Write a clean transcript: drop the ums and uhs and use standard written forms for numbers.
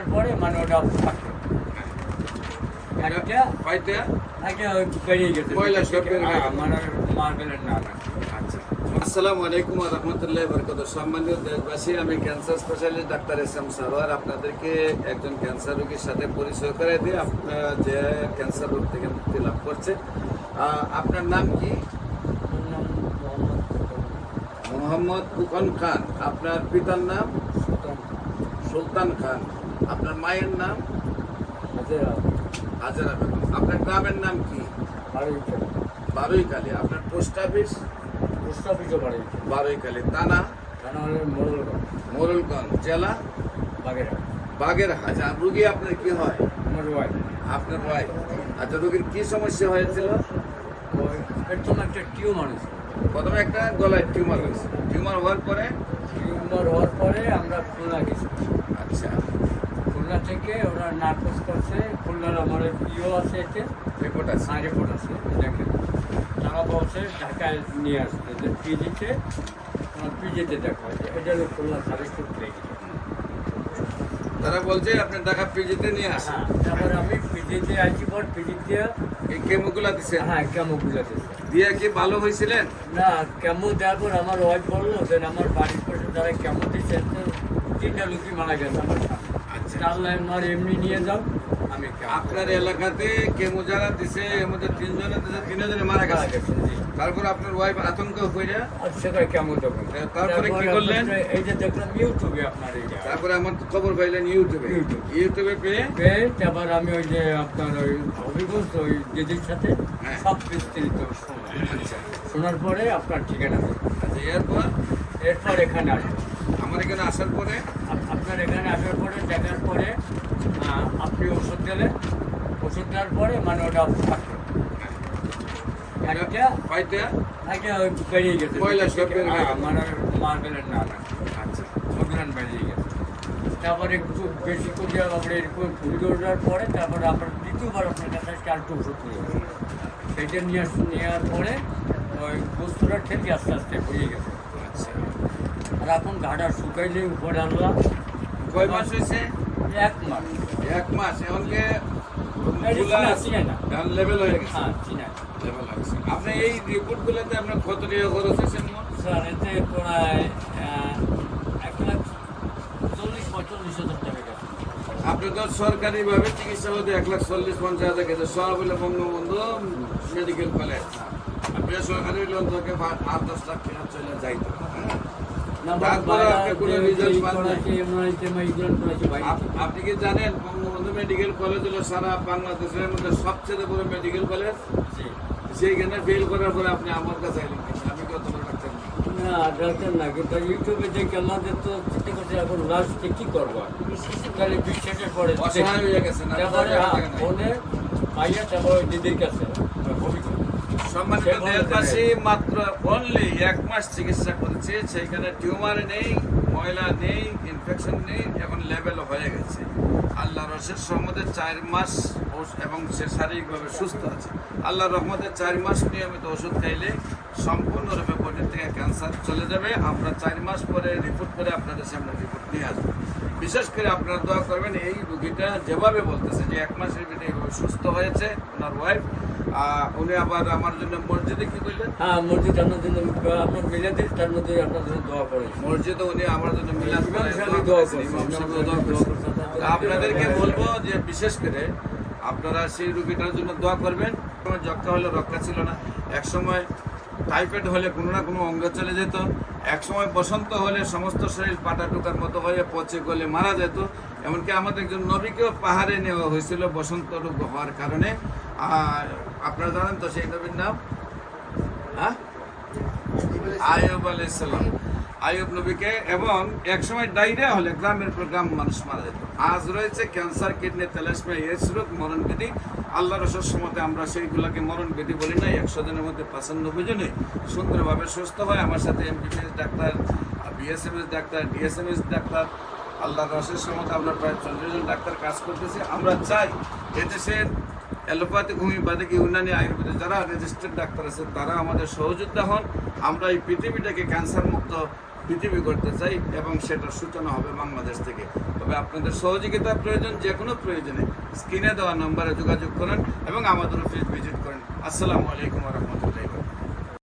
দেখার পরে মানে ওটা থাকলো পাইতে আগে বেরিয়ে গেছে ময়লা সব বেরিয়ে গেছে। মানে মার্বেলের না না আচ্ছা আসসালামু আলাইকুম ওয়া রাহমাতুল্লাহি ওয়া বারাকাতুহু। সম্মানিত দেশবাসী, আমি cancer specialist doctor SM. Sarwar আপনাদেরকে একজন ক্যান্সার রোগীর সাথে পরিচয় করে দিই, আপনার যে ক্যান্সার রোগ থেকে মুক্তি লাভ করছে। আপনার নাম কি? ওর নাম মোহাম্মদ ফুকন খান। আপনার পিতার নাম? সুলতান সুলতান খান। আপনার মায়ের নাম? হাজেরা হাজারা বেগম। আপনার গ্রামের নাম কি? বাড়িতে বারুইখালী। আপনার পোস্ট অফিস? পোস্ট অফিসও বাড়িতে বারুইখালী। থানা? কেন হলে মোড়লগঞ্জ মোরলগঞ্জ। জেলা? বাগেরহাট বাগেরহাট। আচ্ছা, রুগী আপনার কি হয়? আমার ওয়াইফ আপনার ভাই। আচ্ছা, রোগীর কি সমস্যা হয়েছিল? ওই এর জন্য একটা টিউমার হয়েছে প্রথমে একটা গলায় টিউমার হয়েছে। টিউমার হওয়ার পরে? টিউমার হওয়ার পরে আমরা খুলনা গেছি আচ্ছা, খুলনা থেকে ওরা নার্কোস করছে খুলনার আমার ইও আছে এতে রিপোর্ট আছে। রিপোর্ট আছে দেখেন তারা বলছে ঢাকায় নিয়ে আসতে যে পিজিতে পিজিতে দেখা হয়েছে এটা হলো খুলনা সার্ভিস করতে তারা বলছে আপনার ঢাকা পিজিতে নিয়ে আসেন। হ্যাঁ তারপরে আমি পিজিতে আইছি পর পিজিতে এই কেমোগুলা দিচ্ছেন? হ্যাঁ কেমো বুঝাতে দিয়ে কি ভালো হয়েছিলেন? না কেমো দেওয়ার পর আমার ওয়াইফ বললো যে আমার বাড়ির পাশে যারা কেমো দিচ্ছে তিনটা লোকই মারা গেছে আমার সামনে আচ্ছা, আল্লাহ আমার এমনি নিয়ে যাও আমি কেমো আপনার এলাকাতে কেমো যারা দিছে এর মধ্যে তিনজনে দিছে, তিনজনে মারা মারা গেছে। গেছে জি তারপর আপনার ওয়াইফ আতঙ্ক হয়ে আর সেটা কেমন তখন তারপরে কি করলেন? এই যে দেখলাম ইউটিউবে আপনার এই জায়গা তারপরে আমার খবর পাইলেন ইউটিউবে। ইউটিউব। ইউটিউবে পেয়ে পেয়ে তারপর আমি ওই যে আপনার ওই অভিজ্ঞতা ওই দিদির সাথে হ্যাঁ। সব বিস্তারিত শুনলাম আচ্ছা শোনার পরে আপনার ঠিকানা দিল। আচ্ছা, এরপর এরপর এখানে আসলো আমার এখানে আসার পরে আপনার এখানে আসার পরে দেখার পরে আপনি ওষুধ দিলেন ওষুধ দেওয়ার পরে মানে ওটা থাকলো একটা পাইতে আগে ওই বেরিয়ে গেছে ময়লা সব বেরিয়ে গেছে। মানে মার্বেলের না না আচ্ছা, অভিযান বেরিয়ে গেছে তারপরে একটু বেশি করে আমরা এরকম ফুল ওঠার পরে তারপরে আমরা দ্বিতীয়বার আপনার কাছে আর একটু ওষুধ নিয়ে গেছি সেইটা নেওয়ার পরে ওই বস্তুটা ঠেকে আস্তে আস্তে হয়ে গেছে আচ্ছা। আর এখন ঘাটা শুকাইলে উপরে আনলাম কয় মাস হয়েছে? 1 মাস 1 মাস। এমনকি চিনে না লেভেল হয়ে গেছে। হ্যাঁ চিনে লেভেল হয়ে গেছে। আপনি এই রিপোর্টগুলোতে আপনার কত টাকা খরচ হয়েছে? স্যার এতে প্রায় 1,40,45,000 টাকা গেছে আপনি তো সরকারিভাবে চিকিৎসা হতে 1,40,50,000 গেছে। সব হলে বঙ্গবন্ধু মেডিকেল কলেজ। বেসরকারি লোন তোকে 8-10 লাখ টাকা চলে যাইতো। তারপরে আপনি কোনো রেজাল্ট পান নাই। আপনি কি জানেন বঙ্গবন্ধু মেডিকেল কলেজ হলো সারা বাংলাদেশের মধ্যে সবচেয়ে বড় মেডিকেল কলেজ? সেইখানে ফেল করার পরে আপনি আমার কাছে এলেন। আমি কত বড় ডাক্তার না। না ডাক্তার না কিন্তু ইউটিউবে দেখে আমাদের তো চিন্তা করছে এখন লাস্টে কি করবো তাহলে বিশ্বাসের পরে অসহায় হয়ে গেছেন। তারপরে ফোনে পাইয়া তারপর ওই দিদির কাছে সম্মানিত দেশবাসী, মাত্র অনলি 1 মাস চিকিৎসা করেছে। সেইখানে টিউমার নেই, ময়লা নেই, ইনফেকশন নেই, এখন লেভেল হয়ে গেছে। আল্লাহর অশেষ রহমতে 4 মাস এবং সে শারীরিকভাবে সুস্থ আছে। আল্লাহর রহমতে 4 মাস নিয়মিত ওষুধ খাইলে সম্পূর্ণরূপে বডির থেকে ক্যান্সার চলে যাবে। আমরা 4 মাস পরে রিপোর্ট করে আপনাদের সামনে রিপোর্ট নিয়ে আসবো। বিশেষ করে আপনারা দোয়া করবেন, এই রুগীটা যেভাবে বলতেছে যে 1 মাসের ভিতরে এইভাবে সুস্থ হয়েছে ওনার ওয়াইফ। উনি আবার আমার জন্য মসজিদে কি বললেন? হ্যাঁ মসজিদ আপনার জন্য আপনার মিলে দিন তার মধ্যে আপনার জন্য দোয়া করে মসজিদে উনি আমার জন্য মিলাদ করে ইমাম দোয়া সাহেব করেছেন। দোয়া ইমাম সাহেব করছেন। দোয়া করেছেন। আপনাদেরকে বলবো যে বিশেষ করে আপনারা সেই রুগীটার জন্য দোয়া করবেন। যক্ষা হলে রক্ষা ছিল না, এক সময় টাইফয়েড হলে কোনো না কোনো অঙ্গ চলে যেত, এক সময় বসন্ত হলে সমস্ত শরীর পাটা টুকার মতো হয়ে পচে গলে মারা যেত। এমনকি আমাদের একজন নবীকেও পাহাড়ে নেওয়া হয়েছিল বসন্ত রোগ হওয়ার কারণে। আর আপনারা জানেন তো সেই নবীর নাম? হ্যাঁ, আইয়ুব আলাইহিস সালাম। আইয়ুব নবীকে, এবং এক সময় ডায়রিয়া হলে গ্রামের পর গ্রাম মানুষ মারা যেত। আজ রয়েছে ক্যান্সার, কিডনি, তেলাসমিয়া, এইডস রোগ, মরণ ব্যাধি। আল্লাহর অশেষ মতে আমরা সেইগুলোকে মরণ ব্যাধি বলি না। 100 জনের মধ্যে 95 জনে সুন্দরভাবে সুস্থ হয়। আমার সাথে MBBS doctor, BSMS doctor, DSMS doctor, আল্লাহর অশেষ মতে আমরা প্রায় 40 জন ডাক্তার কাজ করতেছি। আমরা চাই এদেশের অ্যালোপ্যাথিক হোমিওপ্যাথিক ইউনানি আয়ুর্বেদে যারা রেজিস্টার্ড ডাক্তার আছে তারা আমাদের সহযোদ্ধা হন। আমরা এই পৃথিবীটাকে ক্যান্সার মুক্ত পৃথিবী করতে চাই এবং সেটার সূচনা হবে বাংলাদেশ থেকে। তবে আপনাদের সহযোগিতা প্রয়োজন, যে কোনো প্রয়োজনে স্ক্রিনে দেওয়া নম্বরে যোগাযোগ করেন এবং আমাদের অফিস ভিজিট করেন। আসসালামু আলাইকুম ওয়া রাহমাতুল্লাহি।